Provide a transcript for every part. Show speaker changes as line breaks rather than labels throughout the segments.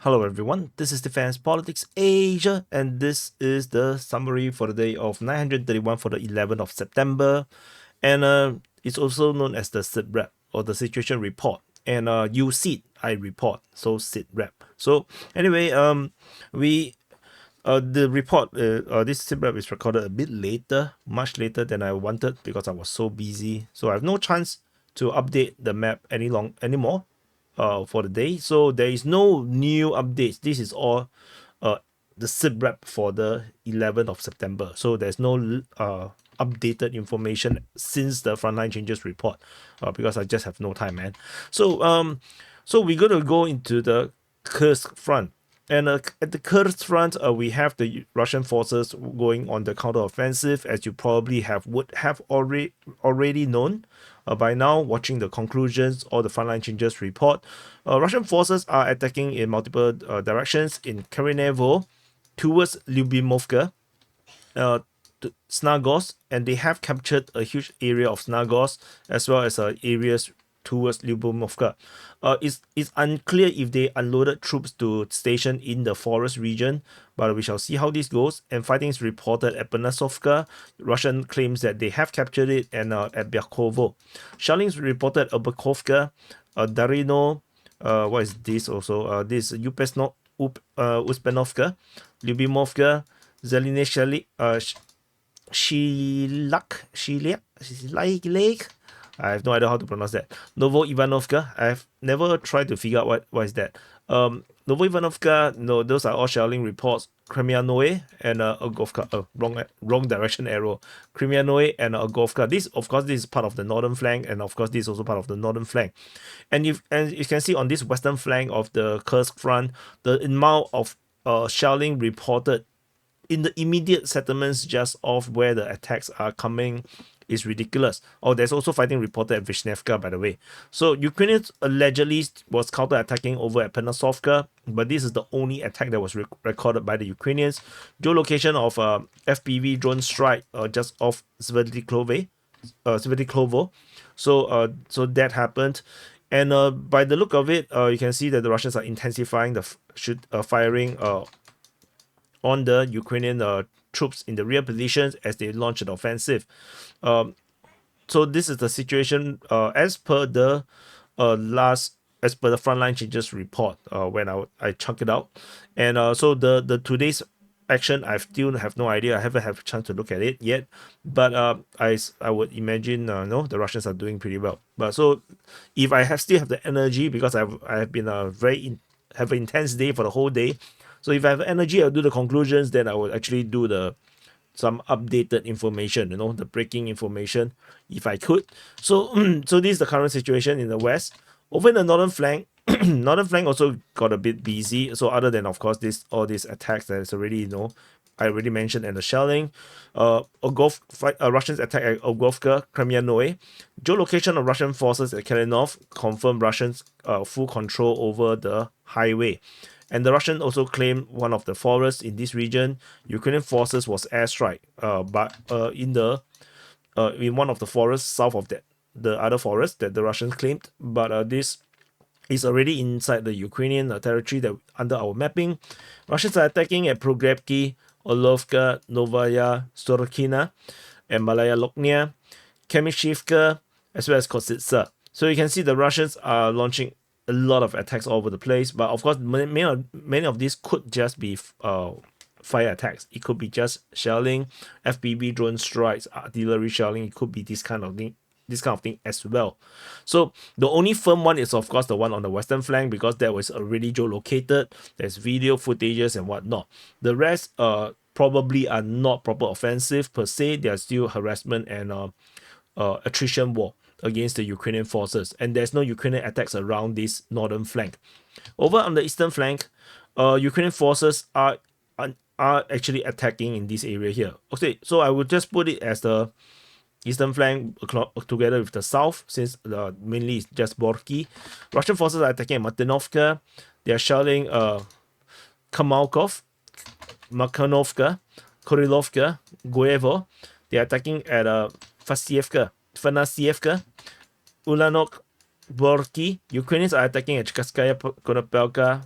Hello everyone, this is Defense Politics Asia, and this is the summary for the day of 931 for the 11th of September. And it's also known as the SITREP or the Situation Report. And you sit, I report, so SITREP. So anyway, we the report, this SITREP is recorded a bit later, much later than I wanted because I was so busy. So I have no chance to update the map anymore for the day. So there is no new updates. This is all uh, the SITREP for the 11th of September. So there's no updated information since the frontline changes report because I just have no time, man. So we're going to go into the Kursk front. And at the Kursk front, we have the Russian forces going on the counteroffensive, as you probably would have already known by now, watching the conclusions or the frontline changes report. Russian forces are attacking in multiple directions in Karenevo towards Lyubimovka, Snagos, and they have captured a huge area of Snagos as well as areas towards Lyubimovka. It's unclear if they unloaded troops to station in the forest region, but we shall see how this goes. And fighting is reported at Penasovka. Russian claims that they have captured it, and at Byakovo. Shelling is reported at Obakovka, Darino, what is this also? This Uspenovka, Lyubimovka, Zelenishali, Shilak. I have no idea how to pronounce that. Novo Ivanovka. I've never tried to figure out what is that. Novo Ivanovka. No, those are all shelling reports. Kremyanoe and Ogovka. Wrong direction arrow. Kremyanoe and Ogovka. This, of course, this is part of the northern flank, and of course, this is also part of the northern flank. And you can see on this western flank of the Kursk front, the amount of shelling reported in the immediate settlements just off where the attacks are coming is ridiculous. Oh, there's also fighting reported at Vishnevka, by the way. So Ukrainians allegedly was counter-attacking over at Penasovka, but this is the only attack that was recorded by the Ukrainians. Geolocation of FPV drone strike just off Sverdliklovo. So that happened. And by the look of it, you can see that the Russians are intensifying the firing on the Ukrainian troops in the rear positions as they launch an offensive. So this is the situation as per the frontline changes report when I chunk it out. And so the today's action, I still have no idea. I haven't had a chance to look at it yet, but I would imagine no, the Russians are doing pretty well. But so if I still have the energy, because I have been have an intense day for the whole day. So if I have energy, I'll do the conclusions. Then I will actually do some updated information, the breaking information, if I could. So so this is the current situation in the west. Over in the northern flank, northern flank also got a bit busy. So other than, of course, all these attacks that is already, I already mentioned, and the shelling, Russians attack at Ogovka, Kremyanoe. Geolocation of Russian forces at Kalinov confirmed Russians full control over the highway. And the Russian also claimed one of the forests in this region. Ukrainian forces was airstrike, but in one of the forests south of the other forest that the Russians claimed. But this is already inside the Ukrainian territory that under our mapping. Russians are attacking at Progrebki, Olovka, Novaya Storkina, and Malaya Loknia, Kamishivka, as well as Kositsa. So you can see the Russians are launching a lot of attacks all over the place, but of course many of these could just be fire attacks. It could be just shelling, FPV drone strikes, artillery shelling. It could be this kind of thing as well. So the only firm one is, of course, the one on the western flank, because that was already geolocated. There's video footages and whatnot. The rest probably are not proper offensive per se. They are still harassment and attrition war against the Ukrainian forces, and there's no Ukrainian attacks around this northern flank. Over on the eastern flank, Ukrainian forces are actually attacking in this area here. Okay, so I would just put it as the eastern flank together with the south, since mainly it's just Borki. Russian forces are attacking Martinovka. They are shelling Kamalkov, Makhanovka, Korilovka, Goevo. They are attacking at Fanasievka, Ulanok, Borki. Ukrainians are attacking at Chkaskaya Konopelka,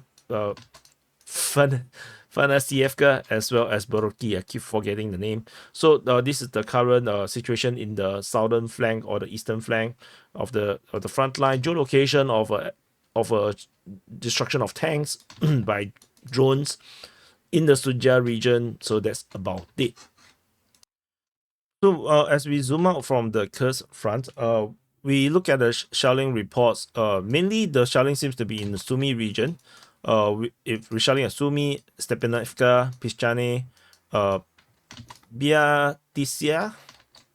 Fanasievka as well as Boroki. I keep forgetting the name. So this is the current situation in the southern flank or the eastern flank of the front line. Geolocation of a destruction of tanks by drones in the Suja region. So that's about it. So as we zoom out from the Kursk front, we look at the shelling reports. Mainly the shelling seems to be in the Sumy region. If we're shelling at Sumy, Stepanivka, Pischane, Biatisia,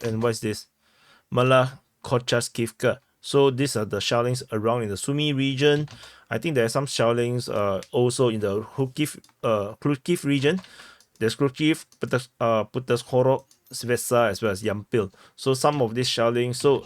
and what's this? Malakochaskivka. So these are the shellings around in the Sumy region. I think there are some shellings also in the Kharkiv region. There's Kharkiv, Putaskoro, Svesa, as well as Yampil. So some of these shelling. So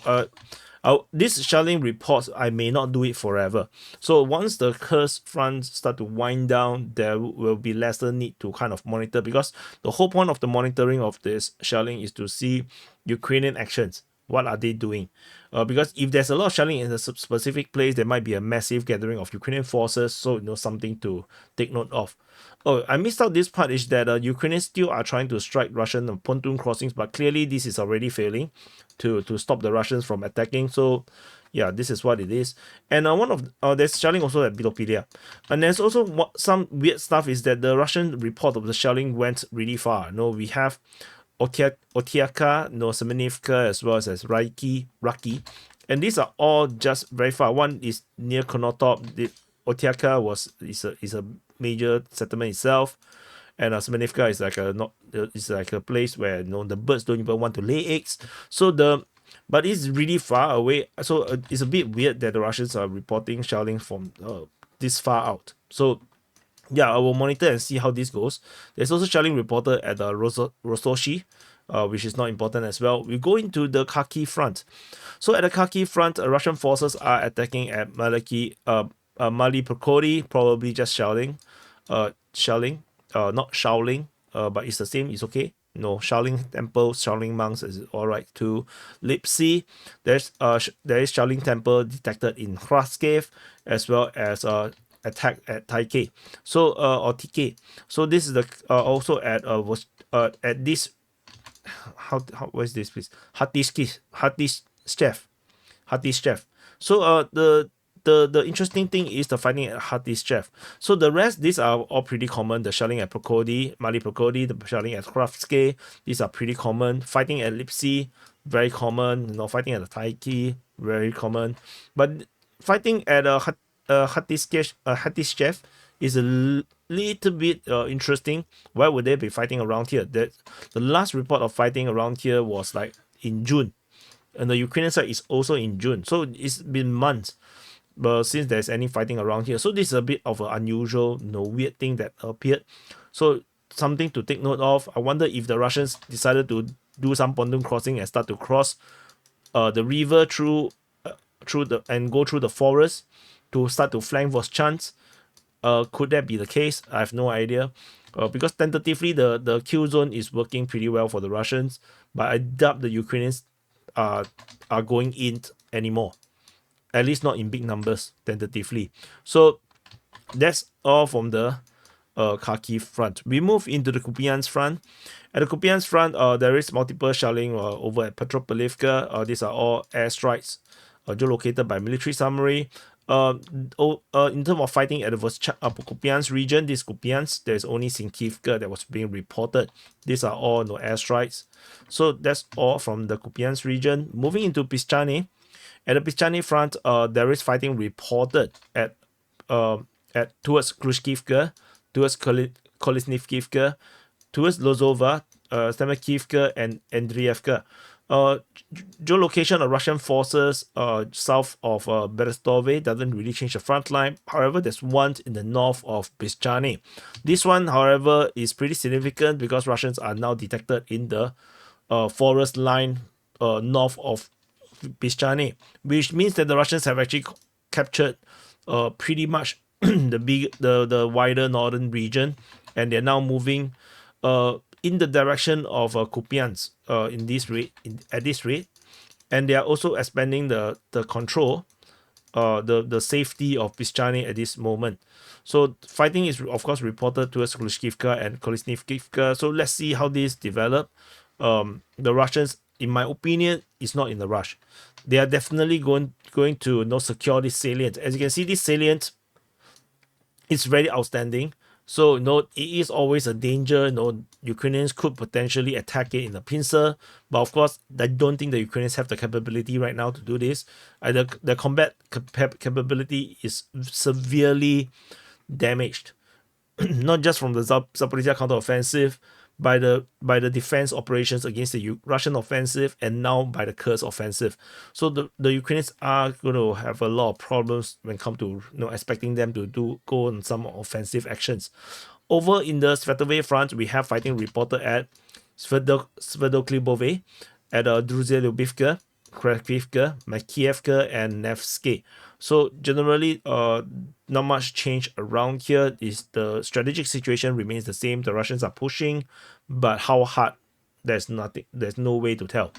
this shelling reports, I may not do it forever. So once the Kursk front start to wind down, there will be lesser need to kind of monitor, because the whole point of the monitoring of this shelling is to see Ukrainian actions. What are they doing? Because if there's a lot of shelling in a specific place, there might be a massive gathering of Ukrainian forces. So something to take note of. Oh, I missed out this part, is that Ukrainians still are trying to strike Russian pontoon crossings, but clearly this is already failing to stop the Russians from attacking. So yeah, this is what it is. And one of there's shelling also at Bilopilia, and there's also some weird stuff is that the Russian report of the shelling went really far. We have Otiaka, Semenivka, as well as Raki, and these are all just very far. One is near Konotop. The Otiaka is a major settlement itself, and Semenivka is like a place where the birds don't even want to lay eggs. So but it's really far away. So it's a bit weird that the Russians are reporting shelling from this far out. So yeah, I will monitor and see how this goes. There's also shelling reported at Rososhi, which is not important as well. We go into the Kharkiv front. So at the Kharkiv front, Russian forces are attacking at Mali Prokori, probably just shelling, not shouting, but it's the same, it's okay. Shaolin temple, Shaolin monks is alright too. Lipsi, there is Shaolin temple detected in Kharkiv, as well as attack at Taike. So or TK. So this is the also at this what is this please? Hatishchev. So the interesting thing is the fighting at Hatishchev. So the rest, these are all pretty common. The shelling at Prokodi, Mali Prokodi, the shelling at Kravske, these are pretty common. Fighting at Lipsi, very common. Fighting at the Taiki, very common. But fighting at Hatishchev is a little bit interesting. Why would they be fighting around here? The last report of fighting around here was like in June, and the Ukrainian side is also in June. So it's been months, but since there's any fighting around here, so this is a bit of an unusual, weird thing that appeared. So something to take note of. I wonder if the Russians decided to do some pontoon crossing and start to cross the river through and go through the forest to start to flank Voschansk. Could that be the case? I have no idea. Because tentatively the kill zone is working pretty well for the Russians, but I doubt the Ukrainians are going in anymore. At least not in big numbers, tentatively. So that's all from the Kharkiv front. We move into the Kupiansk front. At the Kupiansk front, there is multiple shelling over at Petropavlivka. These are all airstrikes geolocated by military summary. In terms of fighting at the Kupiansk region, this Kupiansk, there's only Sinkivka that was being reported. These are all airstrikes. So that's all from the Kupiansk region. Moving into Pischane. At the Pischane front, there is fighting reported at towards Khrushchevka, towards Kolesnivkivka, towards Lozova, Stemakivka, and Andrievka. Geolocation of Russian forces south of Berestove doesn't really change the front line. However, there's one in the north of Pischane. This one, however, is pretty significant because Russians are now detected in the forest line north of Pischane, which means that the Russians have actually captured pretty much the wider northern region, and they're now moving in the direction of Kupiansk at this rate, and they are also expanding the control the safety of Pischani at this moment. So fighting is of course reported towards Klishkivka and Kolesnivkivka. So let's see how this develop. The Russians, in my opinion, is not in a rush. They are definitely going to secure this salient. As you can see, this salient is very outstanding. So it is always a danger. Ukrainians could potentially attack it in a pincer, but of course, I don't think the Ukrainians have the capability right now to do this. The combat capability is severely damaged, not just from the Zaporizhia counteroffensive, by the defense operations against the Russian offensive, and now by the Kursk offensive. So the Ukrainians are going to have a lot of problems when it comes to expecting them to go on some offensive actions. Over in the Svetove front, we have fighting reported at Svetokhlebove, at Druzhia Lyubivka, Kharkivka, Makievka, and Nevsky. So generally, not much change around here. Is the strategic situation remains the same. The Russians are pushing, but how hard? There's nothing. There's no way to tell.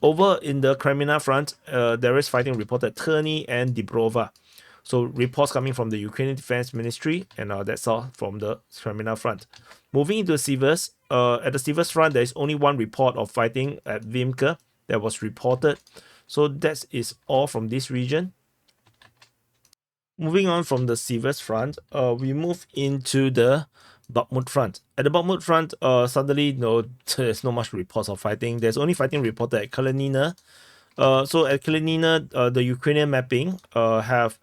Over in the Crimea front, there is fighting reported at Terny and Dibrova. So reports coming from the Ukrainian Defense Ministry, and that's all from the Crimea front. Moving into Sivers, at the Sivers front, there is only one report of fighting at Vimka that was reported. So that is all from this region. Moving on from the Sivers front, we move into the Bakhmut front. At the Bakhmut front, suddenly there's not much reports of fighting. There's only fighting reported at Kalinina. So at Kalinina, the Ukrainian mapping have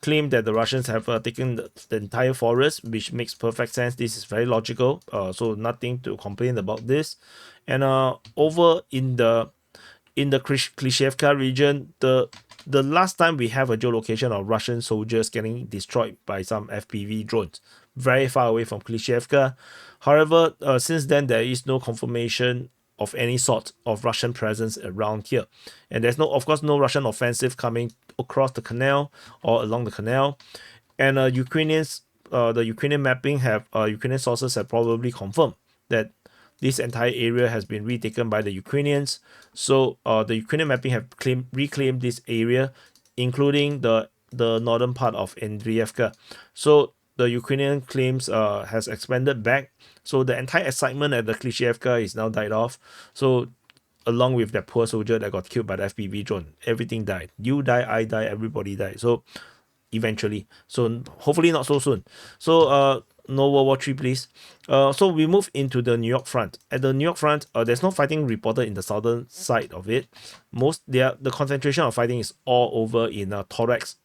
claimed that the Russians have taken the entire forest, which makes perfect sense. This is very logical. So nothing to complain about this. And over in the Klishevka region, the last time we have a geolocation of Russian soldiers getting destroyed by some FPV drones, very far away from Klishevka. However, since then there is no confirmation of any sort of Russian presence around here, and there's of course no Russian offensive coming across the canal or along the canal. And the Ukrainian mapping Ukrainian sources have probably confirmed that this entire area has been retaken by the Ukrainians. So the Ukrainian mapping have reclaimed this area, including the northern part of Andriivka. So the Ukrainian claims has expanded back. So the entire excitement at the Klishevka is now died off. So along with that poor soldier that got killed by the FPV drone, everything died. You die, I die, everybody died. So eventually, so hopefully not so soon. So no World War III, please. So we move into the New York front. At the New York front, there's no fighting reported in the southern side of it. The concentration of fighting is all over in Torex.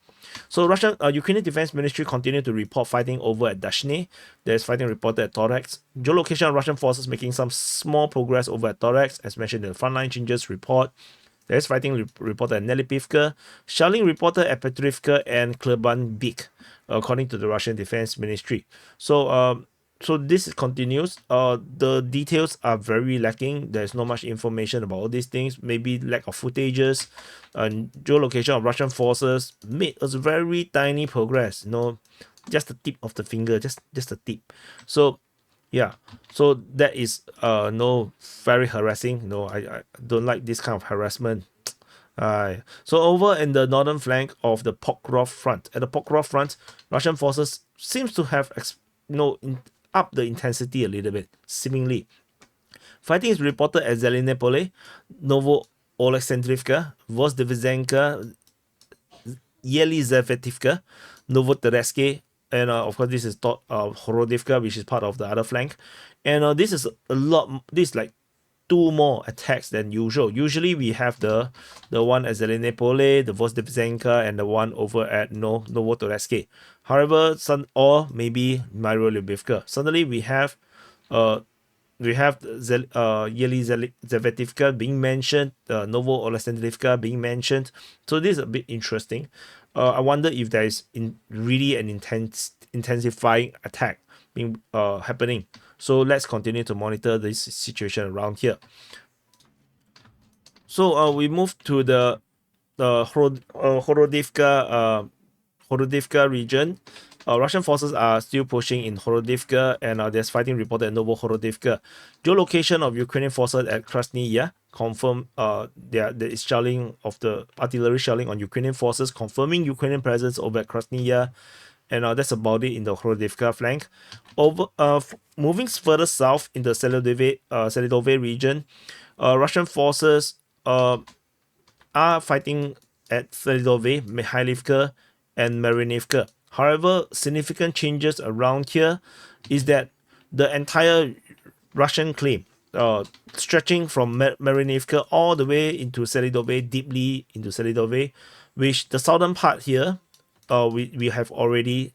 So Ukrainian Defense Ministry continue to report fighting over at Dashne. There's fighting reported at Torex. Geolocation of Russian forces making some small progress over at Torex, as mentioned in the frontline changes report. There's fighting reported at Nelipivka. Shelling reported at Petrivka and Klebanbik, according to the Russian Defense Ministry. So this continues. The details are very lacking. There's not much information about all these things. Maybe lack of footages. Geolocation of Russian forces made a very tiny progress. Just the tip of the finger, just the tip. So yeah, so that is very harassing. I don't like this kind of harassment. So over in the northern flank of the Pokrov front, at the Pokrov front, Russian forces seems to have up the intensity a little bit, seemingly. Fighting is reported at Zelenopole, Novo Oleksandrivka, Vozdevizenka, Yelizavetivka, Novotereske, and of course this is Horodivka, which is part of the other flank. And this is a lot. This is like two more attacks than usual. Usually we have the one at Zelenopole, the Vozdevizenka, and the one over at Novotoreske. However, or maybe Myro-Lyubivka. Suddenly we have Yelizavetivka being mentioned, Novo Oleksandrivka being mentioned. So this is a bit interesting. I wonder if there is really an intensifying attack being happening. So let's continue to monitor this situation around here. So we move to the Horodivka region. Russian forces are still pushing in Horodivka, and there's fighting reported at Novohorodivka. Geolocation of Ukrainian forces at Krasny Yar confirmed there is shelling of the artillery shelling on Ukrainian forces, confirming Ukrainian presence over at Krasny Yar, and that's about it in the Horodivka flank. Moving further south in the Selidove region, Russian forces are fighting at Selidove, Mikhailivka, and Marinivka. However, significant changes around here is that the entire Russian claim, stretching from Marinivka all the way into Selidove, deeply into Selidove, which the southern part here, we have already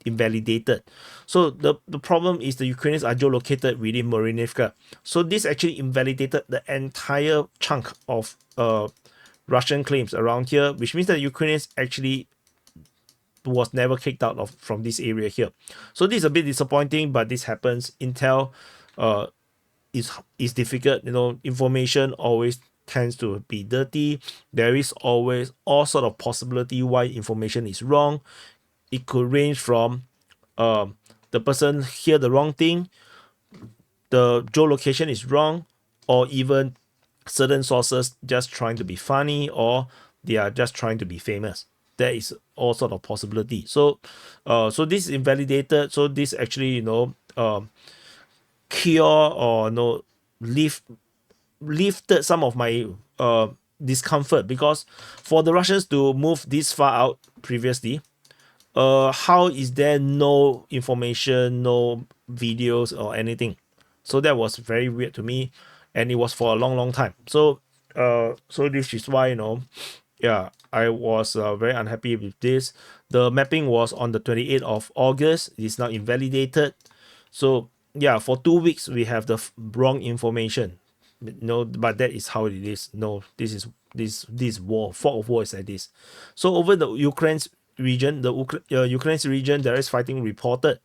invalidated. So the problem is the Ukrainians are geolocated within Marinivka. So this actually invalidated the entire chunk of Russian claims around here, which means that Ukrainians actually was never kicked out of from this area here. So this is a bit disappointing, but this happens. Intel uh is difficult. Information always tends to be dirty. There is always all sort of possibility why information is wrong. It could range from the person hear the wrong thing, the geolocation is wrong, or even certain sources just trying to be funny, or they are just trying to be famous. There is all sort of possibility. So this is invalidated. So this actually cure or lifted some of my discomfort, because for the Russians to move this far out previously, how is there no information, no videos or anything? So that was very weird to me, and it was for a long time. So this is why yeah, I was very unhappy with this. The mapping was on the 28th of August. It's now invalidated. So yeah, for 2 weeks we have the wrong information. No, but that is how it is. No, this war, fog of war is like this. So over the Ukraine's region, the Ukraine's region, there is fighting reported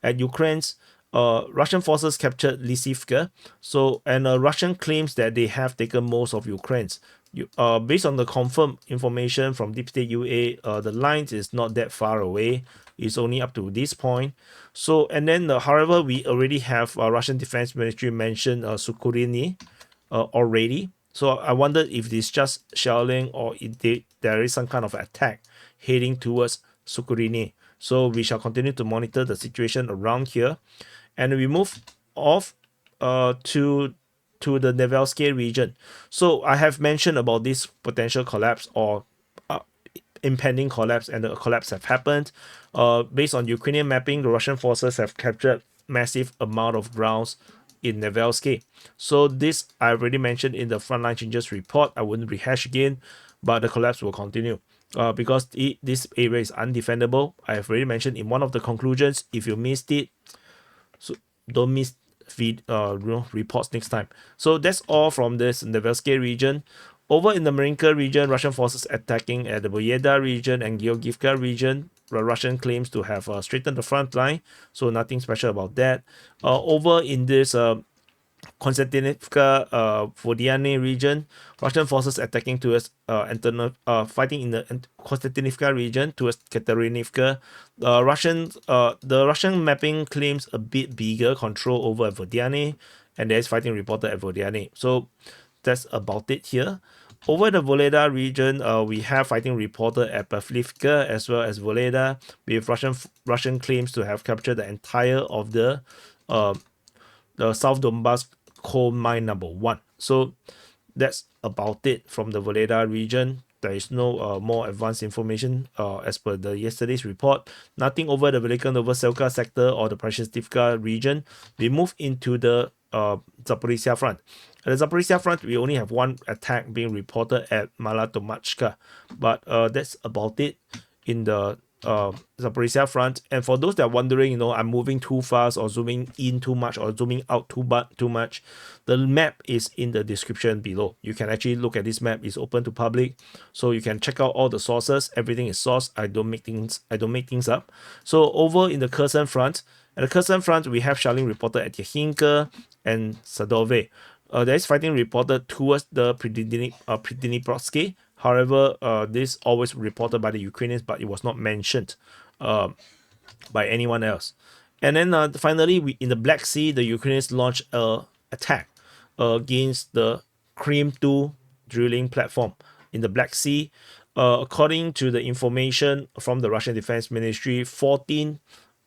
at Ukraine's. Russian forces captured Lysivka. So, and Russian claims that they have taken most of Ukraine's. Based on the confirmed information from Deep State UA, the lines is not that far away. It's only up to this point. So, and then, however, we already have Russian Defense Ministry mentioned Sukurini already. So I wondered if it's just shelling or if there is some kind of attack heading towards Sukurini. So we shall continue to monitor the situation around here, and we move off to the Nevelsky region. So I have mentioned about this potential collapse or impending collapse, and the collapse have happened. Based on Ukrainian mapping, the Russian forces have captured massive amount of grounds in Nevelsky. So this I already mentioned in the frontline changes report. I wouldn't rehash again, but the collapse will continue. Because this area is undefendable. I have already mentioned in one of the conclusions. If you missed it, so don't miss reports next time. So that's all from this Nevelsky region. Over in the Marinka region, Russian forces attacking at the Voyeda region and Georgievka region. Russian claims to have straightened the front line, so nothing special about that. Over in this Konstantinivka, Vodiane region, Russian forces attacking towards fighting in the Konstantinivka region towards Katerinivka. The Russian mapping claims a bit bigger control over Vodiane, and there's fighting reported at Vodiane. So that's about it here. Over the Voleda region, we have fighting reported at Pavlivka as well as Voleda, with Russian claims to have captured the entire of the South Donbass coal mine number 1. So that's about it from the Voleda region. There is no more advanced information as per the yesterday's report. Nothing over the Velika Novoselka sector or the Prashestivka region. We move into the Zaporizhia front. At the Zaporizhia front, we only have one attack being reported at Malatomachka, but that's about it in the Zaporizhia front. And for those that are wondering, I'm moving too fast or zooming in too much or zooming out too much, the map is in the description below. You can actually look at this map. It's open to public, so you can check out all the sources. Everything is sourced. I don't make things up. So over in the Kherson front, at the Kherson front, we have shelling reported at Yakhinka and Sadove. There is fighting reported towards the Pridniprovsky. However, this always reported by the Ukrainians, but it was not mentioned by anyone else. And then finally, in the Black Sea, the Ukrainians launched a attack against the Crim 2 drilling platform in the Black Sea. According to the information from the Russian Defense Ministry, 14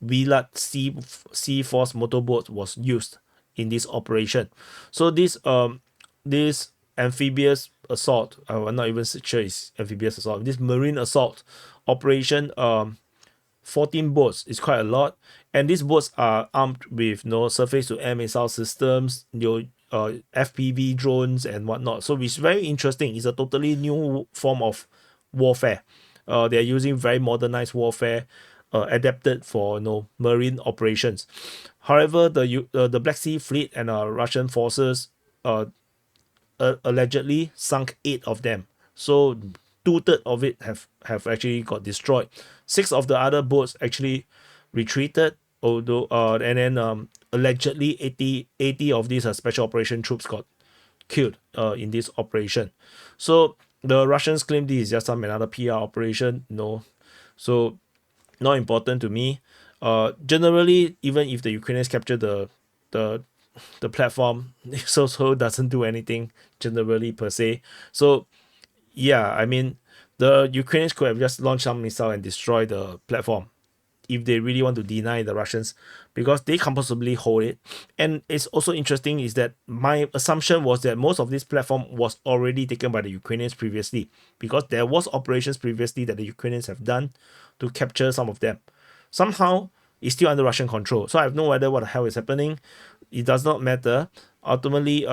Vilat Sea Force motorboats was used in this operation. So this amphibious assault, I'm not even sure it's amphibious assault, this marine assault operation, 14 boats is quite a lot, and these boats are armed with surface to air missile systems, FPV drones and whatnot. So it's very interesting. It's a totally new form of warfare. They're using very modernized warfare, adapted for marine operations. However, the Black Sea Fleet and Russian forces allegedly sunk 8 of them. So 2/3 of it have actually got destroyed. 6 of the other boats actually retreated, although and then allegedly 80 of these special operation troops got killed in this operation. So the Russians claim this is just another PR operation. No, so not important to me. Generally, even if the Ukrainians capture the platform, it also doesn't do anything generally per se. So yeah, I mean, the Ukrainians could have just launched some missile and destroy the platform if they really want to deny the Russians, because they can possibly hold it. And it's also interesting is that my assumption was that most of this platform was already taken by the Ukrainians previously, because there was operations previously that the Ukrainians have done to capture some of them. Somehow it's still under Russian control. So I have no idea what the hell is happening. It does not matter. Ultimately,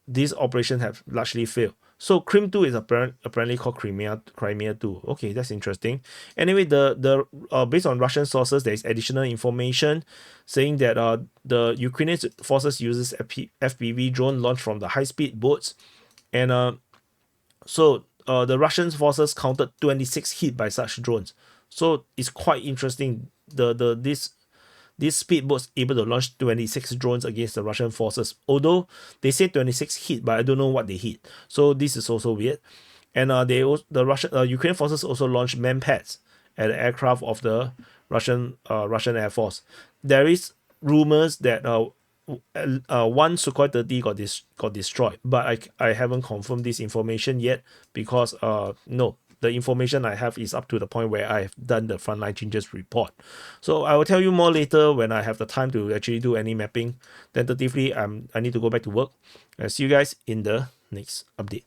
these operations have largely failed. So Crim 2 is apparently called Crimea 2. Okay, that's interesting. Anyway, the based on Russian sources, there is additional information saying that the Ukrainian forces uses FPV drone launched from the high-speed boats, and the Russian forces counted 26 hit by such drones. So it's quite interesting. These speedboats able to launch 26 drones against the Russian forces. Although they say 26 hit, but I don't know what they hit. So this is also weird. And Ukrainian forces also launched manpads at the aircraft of the Russian Air Force. There is rumors that one Sukhoi 30 got destroyed, but I haven't confirmed this information yet, because no, the information I have is up to the point where I have done the frontline changes report. So I will tell you more later when I have the time to actually do any mapping. Tentatively, I need to go back to work. I'll see you guys in the next update.